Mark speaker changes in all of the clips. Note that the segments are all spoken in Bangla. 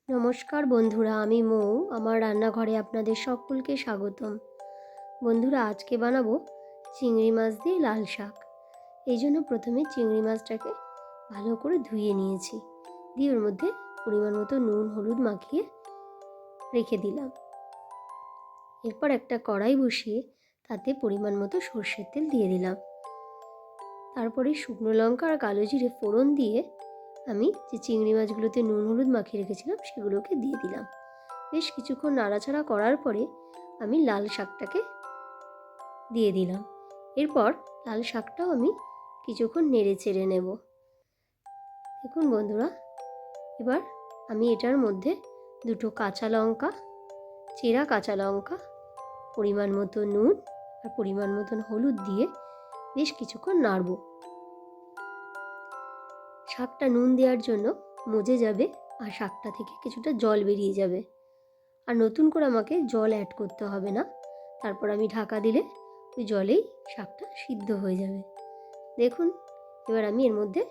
Speaker 1: নমস্কার বন্ধুরা, আমি মৌ। আমার রান্নাঘরে আপনাদের সকলকে স্বাগতম। বন্ধুরা, আজকে বানাবো চিংড়ি মাছ দিয়ে লাল শাক। এই জন্য প্রথমে চিংড়ি মাছটাকে ভালো করে ধুয়ে নিয়েছি, দিয়ে ওর মধ্যে পরিমাণ মতো নুন হলুদ মাখিয়ে রেখে দিলাম। এরপর একটা কড়াই বসিয়ে তাতে পরিমাণ মতো সর্ষের তেল দিয়ে দিলাম। তারপরে শুকনো লঙ্কা আর কালো জিরে ফোড়ন দিয়ে আমি যে চিংড়ি মাছগুলোতে নুন হলুদ মাখিয়ে রেখেছিলাম সেগুলোকে দিয়ে দিলাম। বেশ কিছুক্ষণ নাড়াচাড়া করার পরে আমি লাল শাকটাকে দিয়ে দিলাম। এরপর লাল শাকটাও আমি কিছুক্ষণ নেড়ে চেড়ে নেব। দেখুন বন্ধুরা, এবার আমি এটার মধ্যে দুটো কাঁচা লঙ্কা, চেরা কাঁচা লঙ্কা, পরিমাণ মতো নুন আর পরিমাণ মতন হলুদ দিয়ে বেশ কিছুক্ষণ নাড়ব। শাকটা নুন দেওয়ার জন্য মজে যাবে আর শাকটা থেকে কিছুটা জল বেরিয়ে যাবে, আর নতুন করে আমাকে জল অ্যাড করতে হবে না। তারপর আমি ঢাকা দিলে ওই জলেই শাকটা সিদ্ধ হয়ে যাবে। দেখুন, এবার আমি এর মধ্যে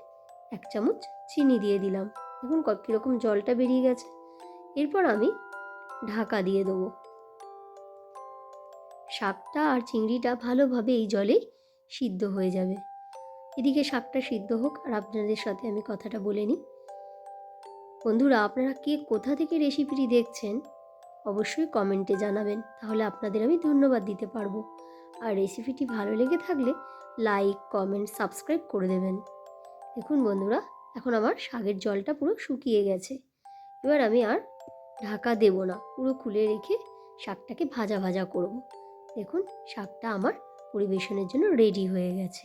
Speaker 1: 1 চামচ চিনি দিয়ে দিলাম। দেখুন কীরকম জলটা বেরিয়ে গেছে। এরপর আমি ঢাকা দিয়ে দেবো। শাকটা আর চিংড়িটা ভালোভাবে এই জলেই সিদ্ধ হয়ে যাবে। এদিকে শাকটা সিদ্ধ হোক আর আপনাদের সাথে আমি কথাটা বলে নিই। বন্ধুরা, আপনারা কে কোথা থেকে রেসিপিটি দেখছেন অবশ্যই কমেন্টে জানাবেন, তাহলে আপনাদের আমি ধন্যবাদ দিতে পারবো। আর রেসিপিটি ভালো লেগে থাকলে লাইক কমেন্ট সাবস্ক্রাইব করে দেবেন। দেখুন বন্ধুরা, এখন আমার শাকের জলটা পুরো শুকিয়ে গেছে। এবার আমি আর ঢাকা দেব না, পুরো খুলে রেখে শাকটাকে ভাজা ভাজা করব। দেখুন শাকটা আমার পরিবেশনের জন্য রেডি হয়ে গেছে।